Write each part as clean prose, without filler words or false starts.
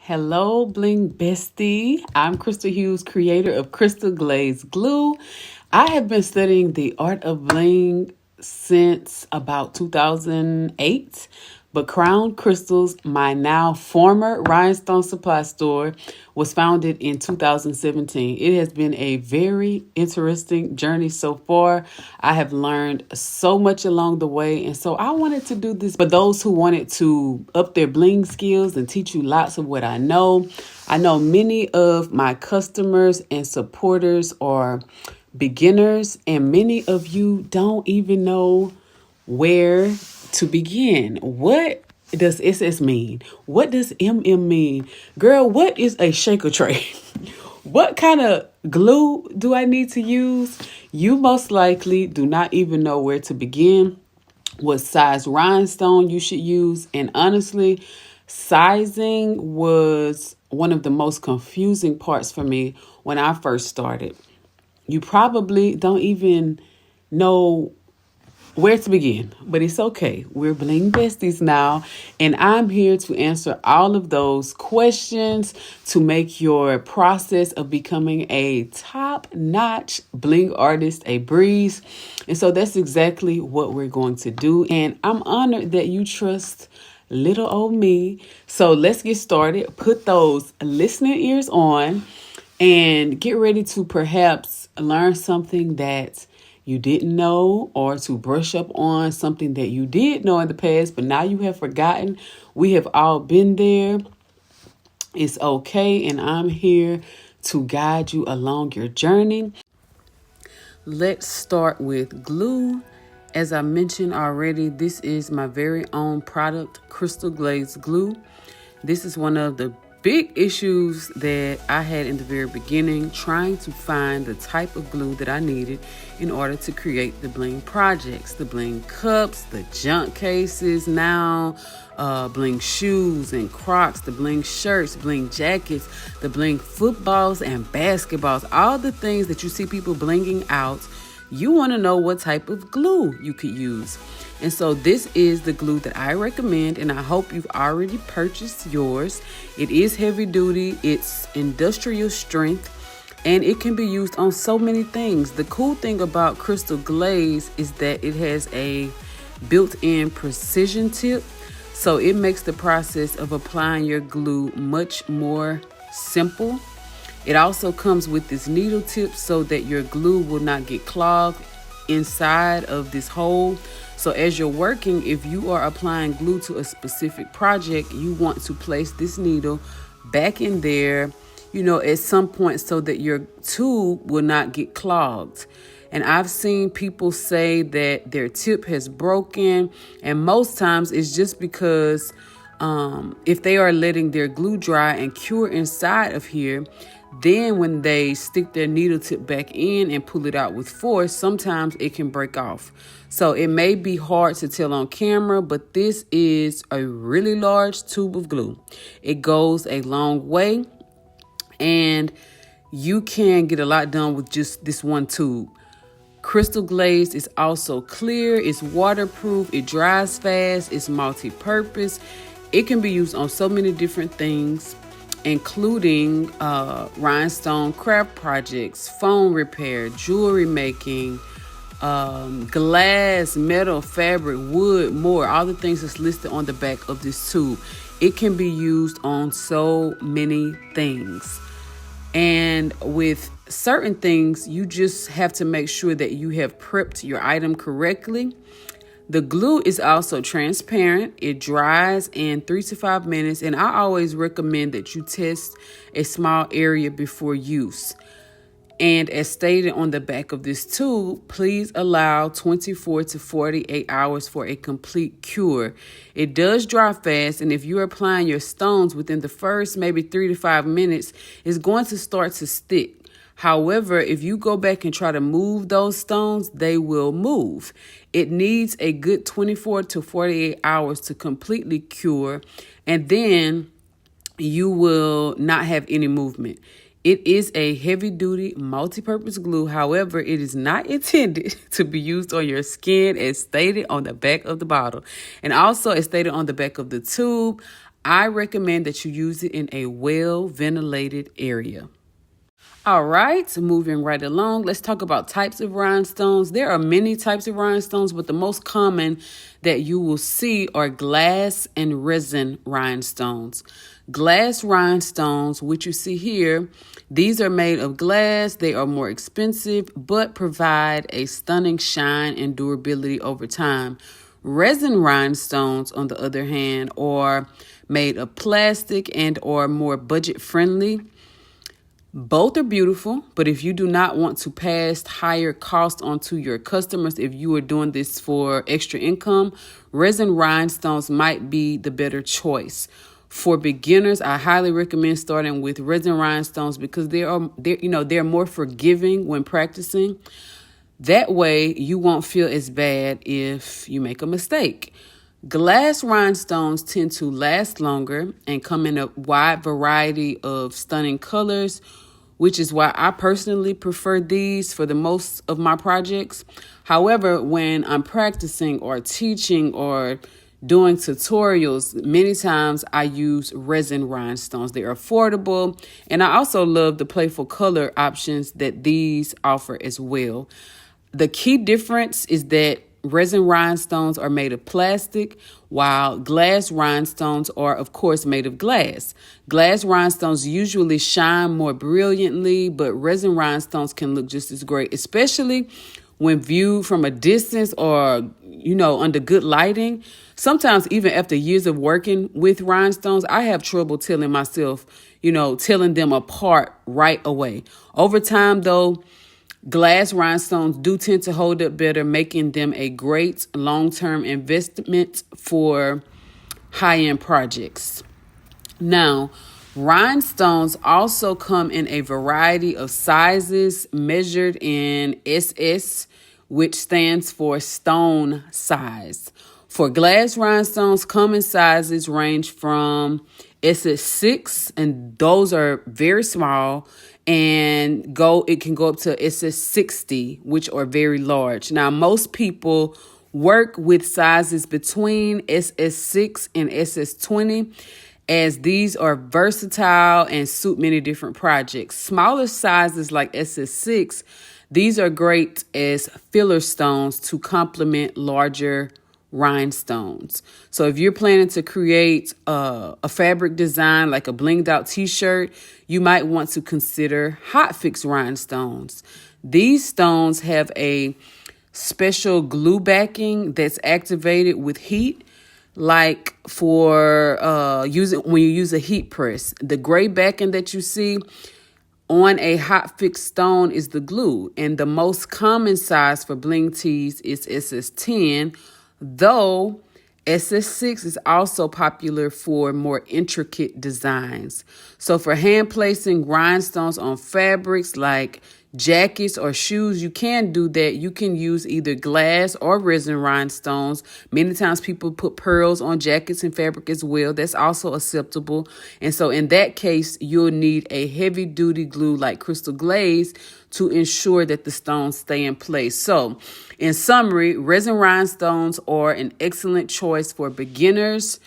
Hello, Bling Bestie. I'm Krystal Hughes, creator of Krystal Glaze Glue. I have been studying the art of bling since about 2008, but Crown Crystals, my now former Rhinestone supply store, was founded in 2017. It has been a very interesting journey so far. I have learned so much along the way, and so I wanted to do this for those who wanted to up their bling skills and teach you lots of what I know. I know many of my customers and supporters are beginners, and many of you don't even know where to begin. What does SS mean? What does MM mean? Girl, what is a shaker tray? What kind of glue do I need to use? You most likely do not even know where to begin, what size rhinestone you should use. And honestly, sizing was one of the most confusing parts for me when I first started. You probably don't even know where to begin, but it's okay. We're Bling Besties now, and I'm here to answer all of those questions to make your process of becoming a top-notch bling artist a breeze. And so that's exactly what we're going to do, and I'm honored that you trust little old me. So let's get started. Put those listening ears on and get ready to perhaps learn something that you didn't know, or to brush up on something that you did know in the past, but now you have forgotten. We have all been there. It's okay, and I'm here to guide you along your journey. Let's start with glue. As I mentioned already, this is my very own product, Krystal Glaze Glue. This is one of the big issues that I had in the very beginning, trying to find the type of glue that I needed in order to create the bling projects, the bling cups, the junk cases now, bling shoes and Crocs, the bling shirts, bling jackets, the bling footballs and basketballs, all the things that you see people blinging out. You want to know what type of glue you could use. And so this is the glue that I recommend, and I hope you've already purchased yours. It is heavy duty, it's industrial strength, and it can be used on so many things. The cool thing about Krystal Glaze is that it has a built-in precision tip, so it makes the process of applying your glue much more simple. It also comes with this needle tip so that your glue will not get clogged inside of this hole. So as you're working, if you are applying glue to a specific project, you want to place this needle back in there, at some point, so that your tube will not get clogged. And I've seen people say that their tip has broken, and most times it's just because if they are letting their glue dry and cure inside of here, then when they stick their needle tip back in and pull it out with force, sometimes it can break off. So it may be hard to tell on camera, but this is a really large tube of glue. It goes a long way, and you can get a lot done with just this one tube. Krystal Glaze is also clear, it's waterproof, it dries fast, it's multi-purpose. It can be used on so many different things, including rhinestone craft projects, phone repair, jewelry making, glass, metal, fabric, wood, more, all the things that's listed on the back of this tube. It can be used on so many things. And with certain things, you just have to make sure that you have prepped your item correctly. The glue is also transparent. It dries in 3 to 5 minutes, and I always recommend that you test a small area before use. And as stated on the back of this tube, please allow 24 to 48 hours for a complete cure. It does dry fast, and if you're applying your stones within the first maybe 3 to 5 minutes, it's going to start to stick. However, if you go back and try to move those stones, they will move. It needs a good 24 to 48 hours to completely cure, and then you will not have any movement. It is a heavy-duty, multi-purpose glue. However, it is not intended to be used on your skin, as stated on the back of the bottle. And also, as stated on the back of the tube, I recommend that you use it in a well-ventilated area. All right, moving right along, let's talk about types of rhinestones. There are many types of rhinestones, but the most common that you will see are glass and resin rhinestones. Glass rhinestones, which you see here, these are made of glass. They are more expensive, but provide a stunning shine and durability over time. Resin rhinestones, on the other hand, are made of plastic and are more budget friendly. Both are beautiful, but if you do not want to pass higher costs on to your customers, if you are doing this for extra income, resin rhinestones might be the better choice. For beginners, I highly recommend starting with resin rhinestones because they're more forgiving when practicing. That way, you won't feel as bad if you make a mistake. Glass rhinestones tend to last longer and come in a wide variety of stunning colors, which is why I personally prefer these for the most of my projects. However, when I'm practicing or teaching or doing tutorials, many times I use resin rhinestones. They're affordable, and I also love the playful color options that these offer as well. The key difference is that resin rhinestones are made of plastic, while glass rhinestones are, of course, made of glass. Glass rhinestones usually shine more brilliantly, but resin rhinestones can look just as great, especially when viewed from a distance or, under good lighting. Sometimes even after years of working with rhinestones, I have trouble telling them apart right away. Over time, though, glass rhinestones do tend to hold up better, making them a great long-term investment for high-end projects. Now, rhinestones also come in a variety of sizes measured in SS, which stands for stone size. For glass rhinestones, common sizes range from SS6, and those are very small, and it can go up to SS60, which are very large. Now, most people work with sizes between SS6 and SS20, as these are versatile and suit many different projects. Smaller sizes like SS6, these are great as filler stones to complement larger rhinestones. So if you're planning to create a fabric design like a blinged out t-shirt, you might want to consider hot fix rhinestones. These stones have a special glue backing that's activated with heat, like for when you use a heat press. The gray backing that you see on a hot fix stone is the glue, and the most common size for bling tees is SS10, though SS6 is also popular for more intricate designs. So for hand placing rhinestones on fabrics like jackets or shoes, you can do that. You can use either glass or resin rhinestones. Many times people put pearls on jackets and fabric as well. That's also acceptable. And so in that case, you'll need a heavy duty glue like Krystal Glaze to ensure that the stones stay in place. So in summary, resin rhinestones are an excellent choice for beginners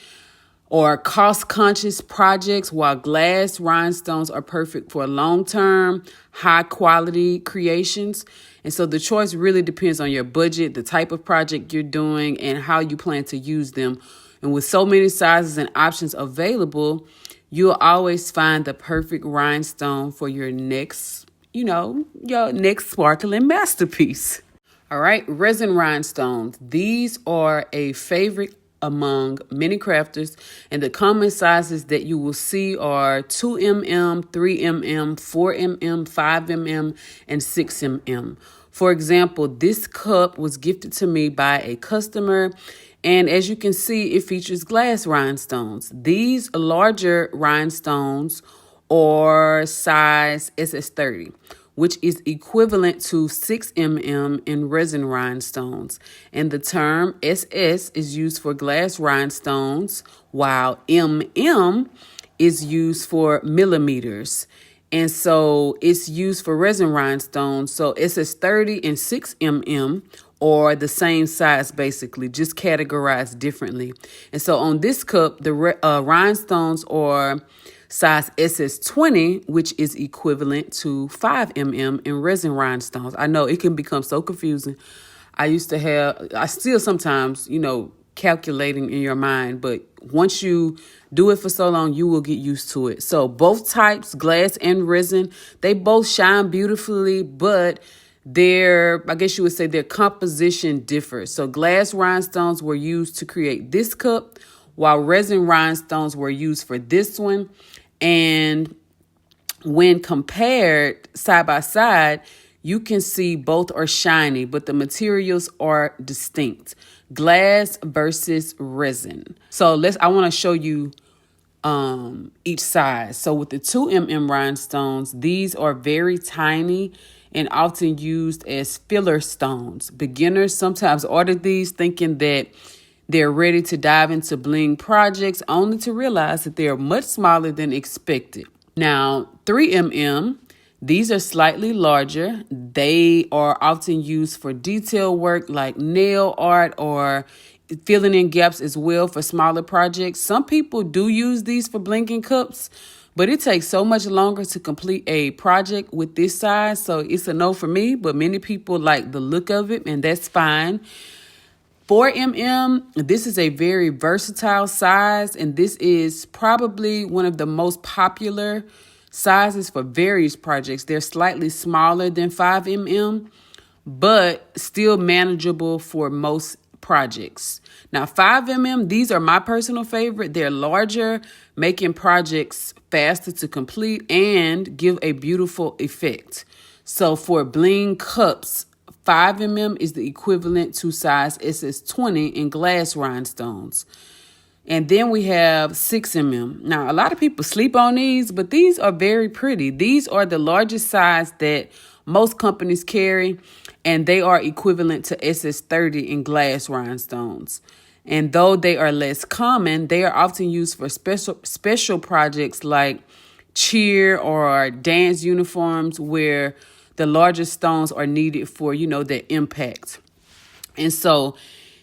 or cost-conscious projects, while glass rhinestones are perfect for long-term, high-quality creations. And so the choice really depends on your budget, the type of project you're doing, and how you plan to use them. And with so many sizes and options available, you'll always find the perfect rhinestone for your next sparkling masterpiece. All right, resin rhinestones. These are a favorite among many crafters, and the common sizes that you will see are 2mm, 3mm, 4mm, 5mm, and 6mm. For example, this cup was gifted to me by a customer, and as you can see, it features glass rhinestones. These larger rhinestones are size SS30, which is equivalent to 6mm in resin rhinestones. And the term SS is used for glass rhinestones, while MM is used for millimeters. And so it's used for resin rhinestones. So it says 30 and 6 mm, or the same size, basically, just categorized differently. And so on this cup, the rhinestones are size SS20, which is equivalent to 5 mm in resin rhinestones. I know it can become so confusing. I still sometimes, calculating in your mind, but once you do it for so long, you will get used to it. So both types, glass and resin, they both shine beautifully, but I guess you would say their composition differs. So glass rhinestones were used to create this cup, while resin rhinestones were used for this one. And when compared side by side, you can see both are shiny, but the materials are distinct. Glass versus resin. So I want to show you each size. So with the 2 mm rhinestones, these are very tiny and often used as filler stones. Beginners sometimes order these thinking that they're ready to dive into bling projects, only to realize that they are much smaller than expected. Now, 3 mm, these are slightly larger. They are often used for detail work like nail art or filling in gaps as well for smaller projects. Some people do use these for blinking cups, but it takes so much longer to complete a project with this size. So it's a no for me, but many people like the look of it, and that's fine. 4 mm, this is a very versatile size, and this is probably one of the most popular sizes for various projects. They're slightly smaller than 5 mm, but still manageable for most projects. Now, 5 mm, these are my personal favorite. They're larger, making projects faster to complete and give a beautiful effect. So for bling cups, 5 mm is the equivalent to size SS20 in glass rhinestones. And then we have 6 mm. Now, a lot of people sleep on these, but these are very pretty. These are the largest size that most companies carry, and they are equivalent to SS30 in glass rhinestones. And though they are less common, they are often used for special projects like cheer or dance uniforms where the larger stones are needed for, their impact. And so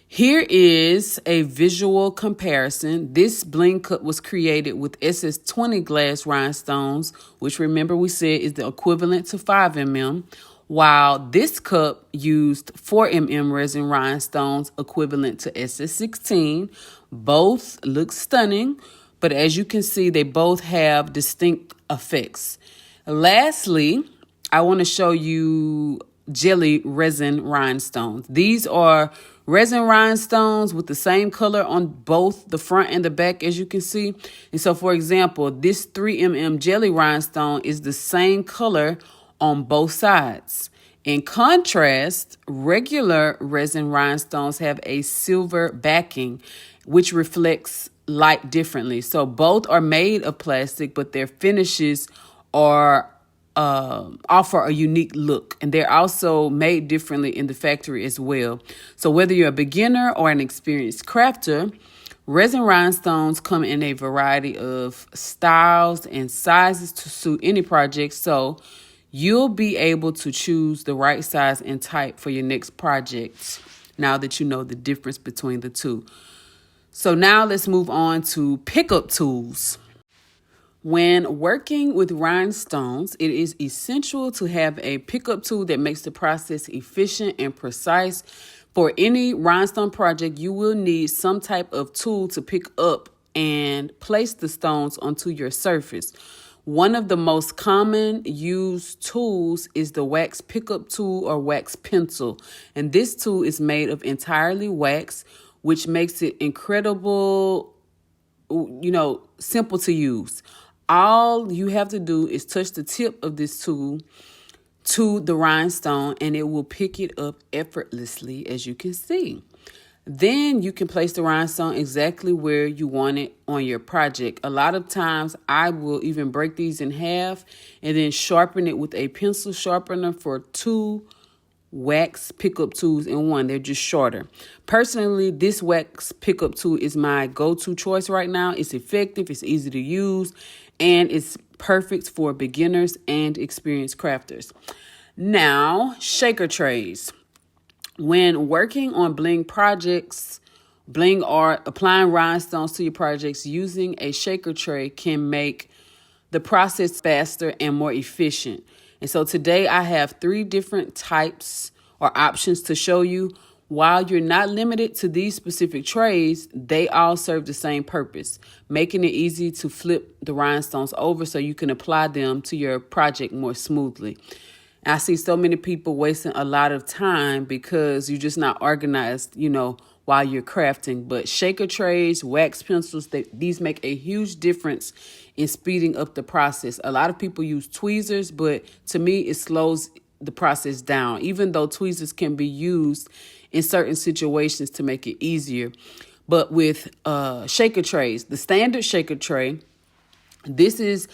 here is a visual comparison. This bling cup was created with SS20 glass rhinestones, which remember we said is the equivalent to 5 mm, while this cup used 4 mm resin rhinestones equivalent to SS16. Both look stunning, but as you can see, they both have distinct effects. Lastly, I want to show you jelly resin rhinestones. These are resin rhinestones with the same color on both the front and the back, as you can see. And so, for example, this 3 mm jelly rhinestone is the same color on both sides. In contrast, regular resin rhinestones have a silver backing, which reflects light differently. So both are made of plastic, but their finishes are offer a unique look, and they're also made differently in the factory as well. So whether you're a beginner or an experienced crafter, resin rhinestones come in a variety of styles and sizes to suit any project. So you'll be able to choose the right size and type for your next project now that you know the difference between the two. So now let's move on to pickup tools. When working with rhinestones, it is essential to have a pickup tool that makes the process efficient and precise. For any rhinestone project, you will need some type of tool to pick up and place the stones onto your surface. One of the most common used tools is the wax pickup tool or wax pencil. And this tool is made of entirely wax, which makes it incredible, simple to use. All you have to do is touch the tip of this tool to the rhinestone and it will pick it up effortlessly, as you can see. Then you can place the rhinestone exactly where you want it on your project. A lot of times I will even break these in half and then sharpen it with a pencil sharpener for two wax pickup tools in one. They're just shorter. Personally, this wax pickup tool is my go-to choice right now. It's effective, it's easy to use, and it's perfect for beginners and experienced crafters. Now, shaker trays. When working on bling projects, bling art, applying rhinestones to your projects using a shaker tray can make the process faster and more efficient. And so today I have 3 different types or options to show you. While you're not limited to these specific trays, they all serve the same purpose, making it easy to flip the rhinestones over so you can apply them to your project more smoothly. I see so many people wasting a lot of time because you're just not organized, while you're crafting. But shaker trays, wax pencils, these make a huge difference in speeding up the process. A lot of people use tweezers, but to me, it slows the process down, even though tweezers can be used in certain situations to make it easier. But with shaker trays, the standard shaker tray, this is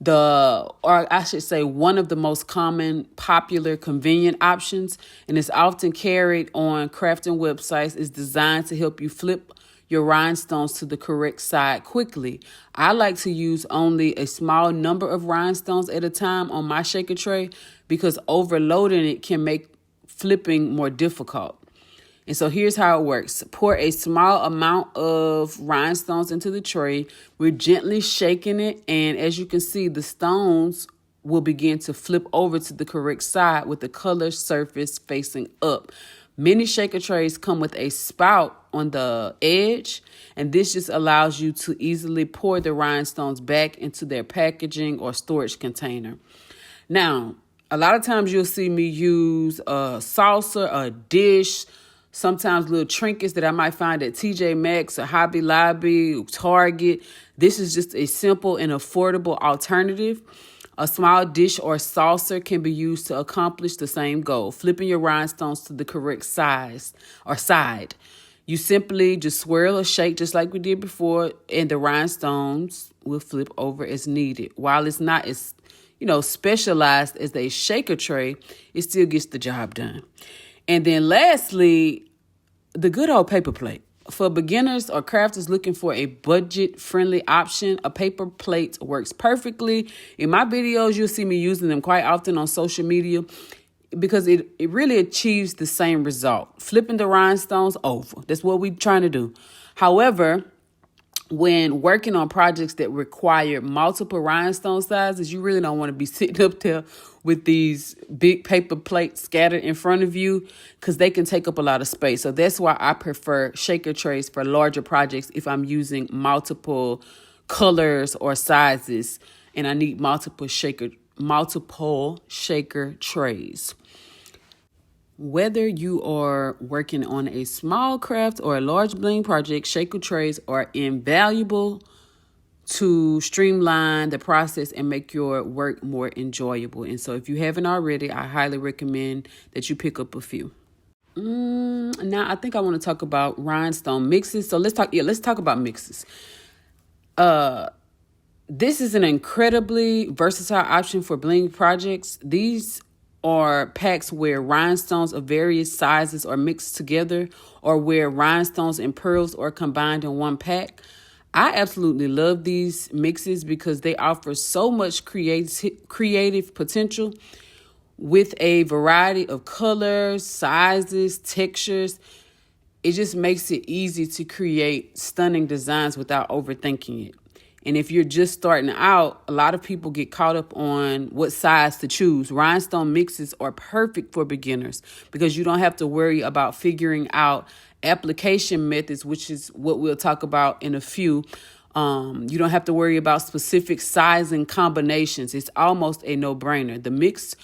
one of the most common, popular, convenient options, and it's often carried on crafting websites. It's designed to help you flip your rhinestones to the correct side quickly. I like to use only a small number of rhinestones at a time on my shaker tray because overloading it can make flipping more difficult. And so here's how it works. Pour a small amount of rhinestones into the tray. We're gently shaking it. And as you can see, the stones will begin to flip over to the correct side with the color surface facing up. Many shaker trays come with a spout on the edge, and this just allows you to easily pour the rhinestones back into their packaging or storage container. Now, a lot of times you'll see me use a saucer, a dish, sometimes little trinkets that I might find at TJ Maxx or Hobby Lobby, Target. This is just a simple and affordable alternative. A small dish or saucer can be used to accomplish the same goal, flipping your rhinestones to the correct size or side. You simply just swirl or shake just like we did before, and the rhinestones will flip over as needed. While it's not as, specialized as a shaker tray, it still gets the job done. And then lastly, the good old paper plate. For beginners or crafters looking for a budget-friendly option, a paper plate works perfectly. In my videos, you'll see me using them quite often on social media because it really achieves the same result. Flipping the rhinestones over. That's what we're trying to do. However, when working on projects that require multiple rhinestone sizes, you really don't want to be sitting up there with these big paper plates scattered in front of you because they can take up a lot of space. So that's why I prefer shaker trays for larger projects if I'm using multiple colors or sizes and I need multiple shaker trays. Whether you are working on a small craft or a large bling project, shaker trays are invaluable to streamline the process and make your work more enjoyable. And so if you haven't already, I highly recommend that you pick up a few. Now I think I want to talk about rhinestone mixes. So let's talk about mixes. This is an incredibly versatile option for bling projects. These are packs where rhinestones of various sizes are mixed together or where rhinestones and pearls are combined in one pack. I absolutely love these mixes because they offer so much creative potential with a variety of colors, sizes, textures. It just makes it easy to create stunning designs without overthinking it. And if you're just starting out, a lot of people get caught up on what size to choose. Rhinestone mixes are perfect for beginners because you don't have to worry about figuring out application methods, which is what we'll talk about in a few. You don't have to worry about specific sizing combinations. It's almost a no-brainer. The mix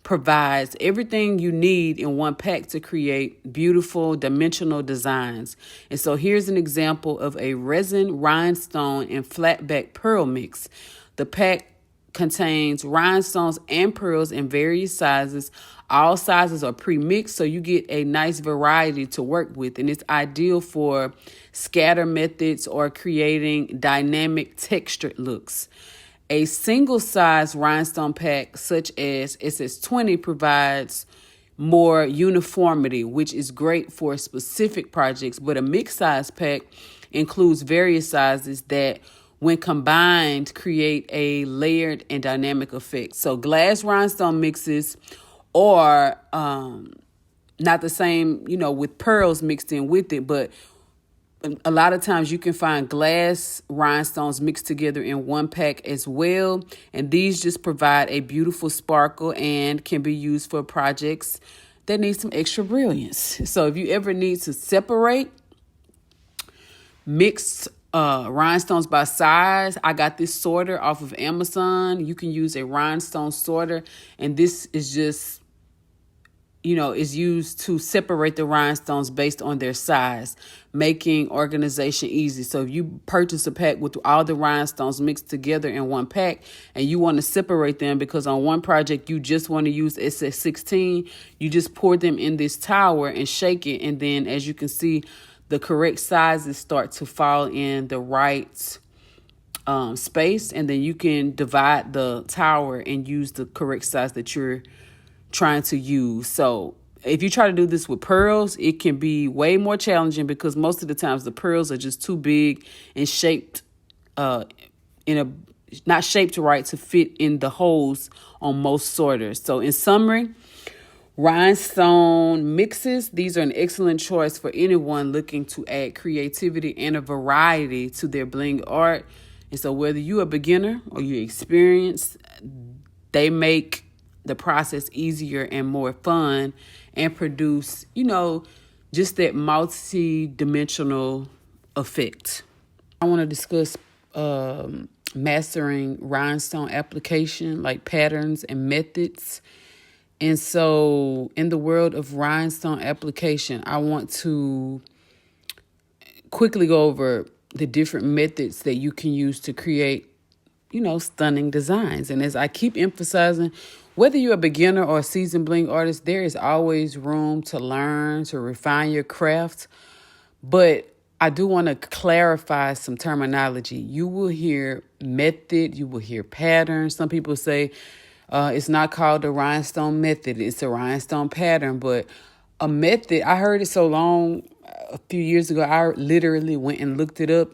provides everything you need in one pack to create beautiful dimensional designs. And so here's an example of a resin, rhinestone, and flatback pearl mix. The pack contains rhinestones and pearls in various sizes. All sizes are pre-mixed, so you get a nice variety to work with, and it's ideal for scatter methods or creating dynamic textured looks. A single-size rhinestone pack, such as SS20, provides more uniformity, which is great for specific projects, but a mixed-size pack includes various sizes that when combined, create a layered and dynamic effect. So glass rhinestone mixes are not the same, with pearls mixed in with it, but a lot of times you can find glass rhinestones mixed together in one pack as well. And these just provide a beautiful sparkle and can be used for projects that need some extra brilliance. So if you ever need to separate mixed rhinestones by size, I got this sorter off of Amazon. You can use a rhinestone sorter, and this is just is used to separate the rhinestones based on their size, making organization easy. So if you purchase a pack with all the rhinestones mixed together in one pack and you want to separate them because on one project you just want to use SS16, you just pour them in this tower and shake it. And then as you can see, the correct sizes start to fall in the right space. And then you can divide the tower and use the correct size that you're trying to use. So if you try to do this with pearls, it can be way more challenging because most of the times the pearls are just too big and shaped not shaped right to fit in the holes on most sorters. So in summary, rhinestone mixes, these are an excellent choice for anyone looking to add creativity and a variety to their bling art. And so whether you're a beginner or you're experienced, they make the process easier and more fun and produce, just that multi-dimensional effect. I want to discuss mastering rhinestone application, like patterns and methods. And so in the world of rhinestone application, I want to quickly go over the different methods that you can use to create stunning designs. And as I keep emphasizing, whether you're a beginner or a seasoned bling artist, there is always room to learn, to refine your craft. But I do want to clarify some terminology. You will hear method, you will hear pattern. Some people say it's not called a rhinestone method, it's a rhinestone pattern. But a method, I heard it so long, a few years ago, I literally went and looked it up.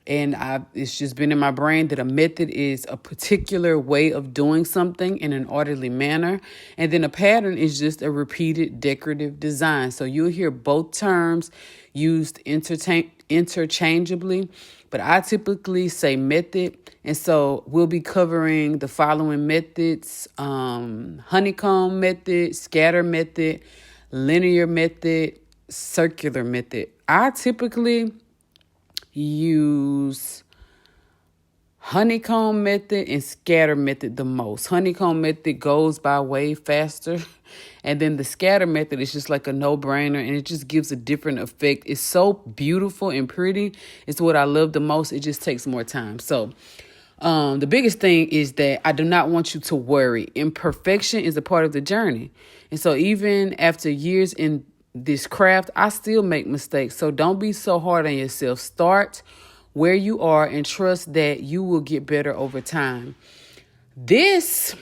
And it's just been in my brain that a method is a particular way of doing something in an orderly manner. And then a pattern is just a repeated decorative design. So you'll hear both terms used interchangeably, but I typically say method. And so we'll be covering the following methods: honeycomb method, scatter method, linear method, circular method. I typically use honeycomb method and scatter method the most. Honeycomb method goes by way faster. And then the scatter method is just like a no-brainer, and it just gives a different effect. It's so beautiful and pretty. It's what I love the most. It just takes more time. So the biggest thing is that I do not want you to worry. Imperfection is a part of the journey. And so even after years in this craft, I still make mistakes. So don't be so hard on yourself. Start where you are and trust that you will get better over time. This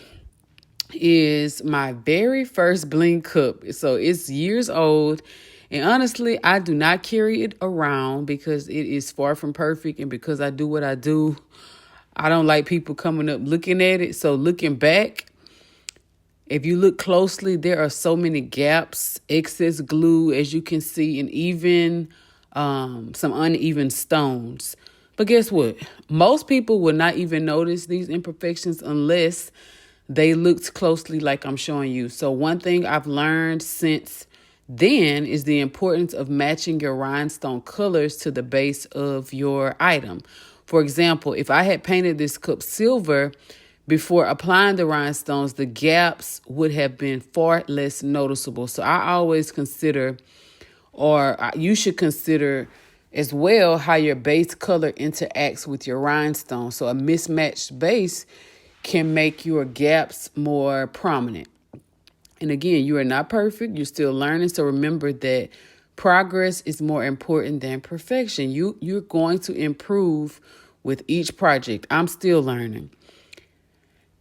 is my very first bling cup. So it's years old. And honestly, I do not carry it around because it is far from perfect. And because I do what I do, I don't like people coming up looking at it. So looking back, if you look closely, there are so many gaps, excess glue, as you can see, and even some uneven stones. But guess what? Most people will not even notice these imperfections unless they looked closely like I'm showing you. So one thing I've learned since then is the importance of matching your rhinestone colors to the base of your item. For example, if I had painted this cup silver before applying the rhinestones, the gaps would have been far less noticeable. So I always consider, or you should consider as well, how your base color interacts with your rhinestone. So a mismatched base can make your gaps more prominent. And again, you are not perfect. You're still learning. So remember that progress is more important than perfection. You're going to improve with each project. I'm still learning.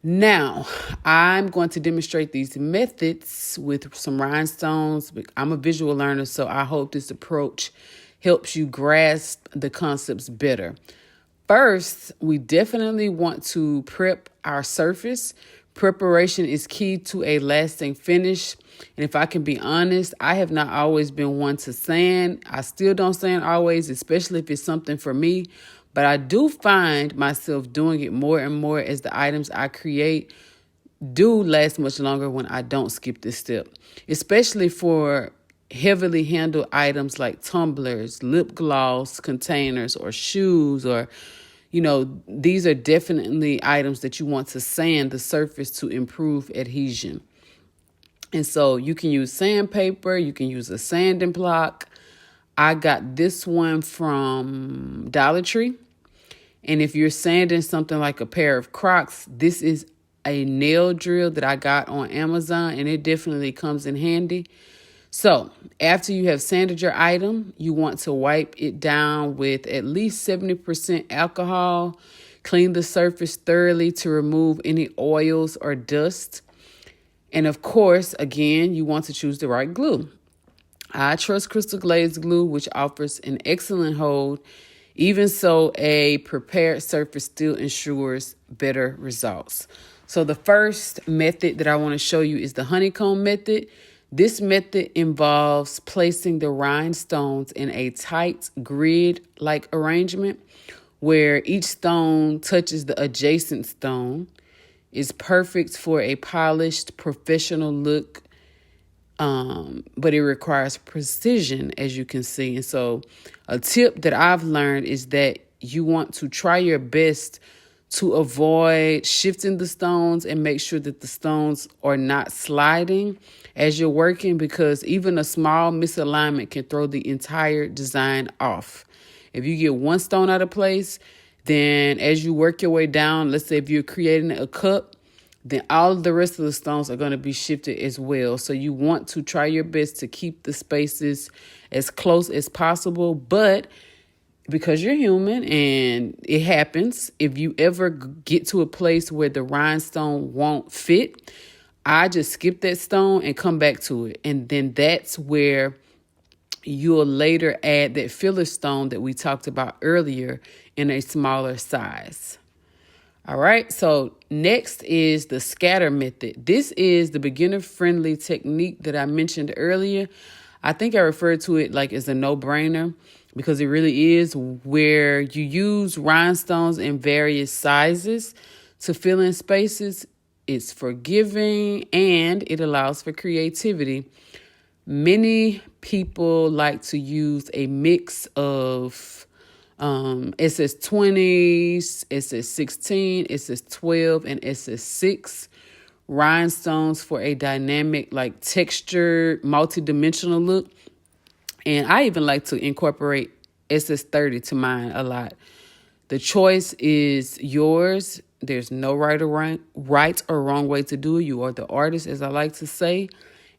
Now, I'm going to demonstrate these methods with some rhinestones. I'm a visual learner, so I hope this approach helps you grasp the concepts better. First, we definitely want to prep our surface. Preparation is key to a lasting finish. And if I can be honest, I have not always been one to sand. I still don't sand always, especially if it's something for me. But I do find myself doing it more and more as the items I create do last much longer when I don't skip this step, especially for heavily handled items like tumblers, lip gloss containers, or shoes, or these are definitely items that you want to sand the surface to improve adhesion. And so you can use sandpaper, you can use a sanding block. I got this one from Dollar Tree. And if you're sanding something like a pair of Crocs, this is a nail drill that I got on Amazon, and it definitely comes in handy. So after you have sanded your item, you want to wipe it down with at least 70% alcohol. Clean the surface thoroughly to remove any oils or dust. And of course, again, you want to choose the right glue. I trust Krystal Glaze glue, which offers an excellent hold. Even so, a prepared surface still ensures better results. So the first method that I want to show you is the honeycomb method. This method involves placing the rhinestones in a tight grid-like arrangement where each stone touches the adjacent stone. It's perfect for a polished, professional look, but it requires precision, as you can see. And so a tip that I've learned is that you want to try your best to avoid shifting the stones and make sure that the stones are not sliding as you're working, because even a small misalignment can throw the entire design off. If you get one stone out of place, then as you work your way down, let's say if you're creating a cup, then all of the rest of the stones are going to be shifted as well. So you want to try your best to keep the spaces as close as possible. But because you're human and it happens, if you ever get to a place where the rhinestone won't fit, I just skip that stone and come back to it. And then that's where you'll later add that filler stone that we talked about earlier in a smaller size. All right, so next is the scatter method. This is the beginner-friendly technique that I mentioned earlier. I think I referred to it like as a no-brainer because it really is, where you use rhinestones in various sizes to fill in spaces. It's forgiving and it allows for creativity. Many people like to use a mix of SS20s, SS16, SS12, and SS6 rhinestones for a dynamic, like textured, multi-dimensional look. And I even like to incorporate SS30 to mine a lot. The choice is yours. There's no right or wrong way to do it. You are the artist, as I like to say.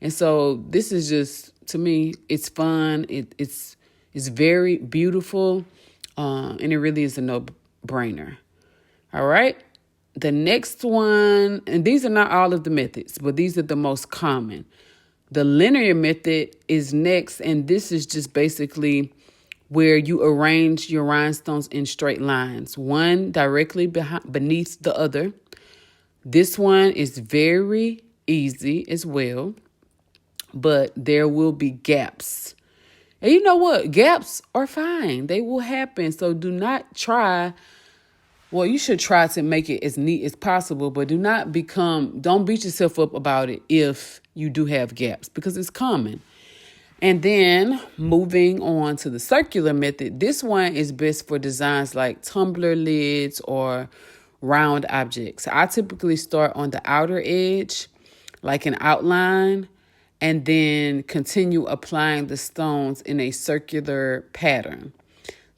And so this is just, to me, it's fun. It's very beautiful. And it really is a no-brainer. All right. The next one, and these are not all of the methods, but these are the most common. The linear method is next, and this is just basically where you arrange your rhinestones in straight lines, one directly beneath the other. This one is very easy as well, but there will be gaps. And you know what? Gaps are fine. They will happen. So do not try. Well, you should try to make it as neat as possible, but don't beat yourself up about it if you do have gaps, because it's common. And then moving on to the circular method, this one is best for designs like tumbler lids or round objects. I typically start on the outer edge, like an outline, and then continue applying the stones in a circular pattern.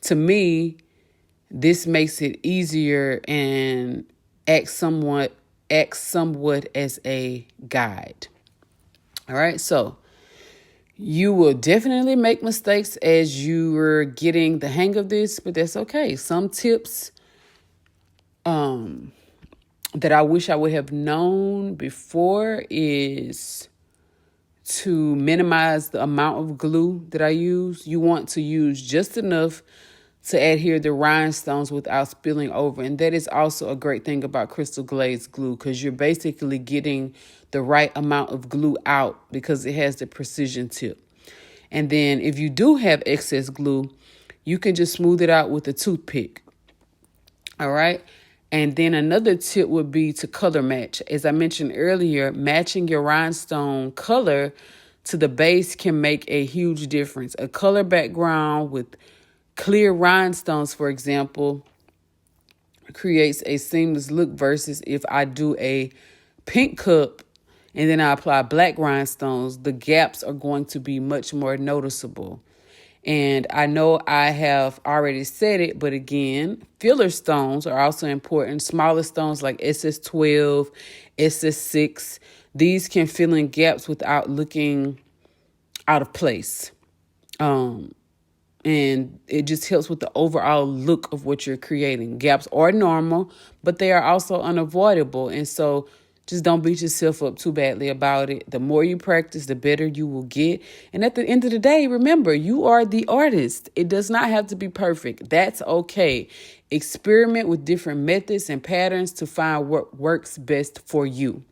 To me, this makes it easier and acts somewhat as a guide. All right, so you will definitely make mistakes as you are getting the hang of this, but that's okay. Some tips that I wish I would have known before is to minimize the amount of glue that I use. You want to use just enough to adhere the rhinestones without spilling over. And that is also a great thing about Krystal Glaze glue, because you're basically getting the right amount of glue out because it has the precision tip. And then if you do have excess glue, you can just smooth it out with a toothpick. All right. And then another tip would be to color match. As I mentioned earlier, matching your rhinestone color to the base can make a huge difference. A color background with clear rhinestones, for example, creates a seamless look versus if I do a pink cup and then I apply black rhinestones, the gaps are going to be much more noticeable. And I know I have already said it, but again, filler stones are also important. Smaller stones like SS12, SS6, these can fill in gaps without looking out of place. And it just helps with the overall look of what you're creating. Gaps are normal, but they are also unavoidable. And so just don't beat yourself up too badly about it. The more you practice, the better you will get. And at the end of the day, remember, you are the artist. It does not have to be perfect. That's okay. Experiment with different methods and patterns to find what works best for you.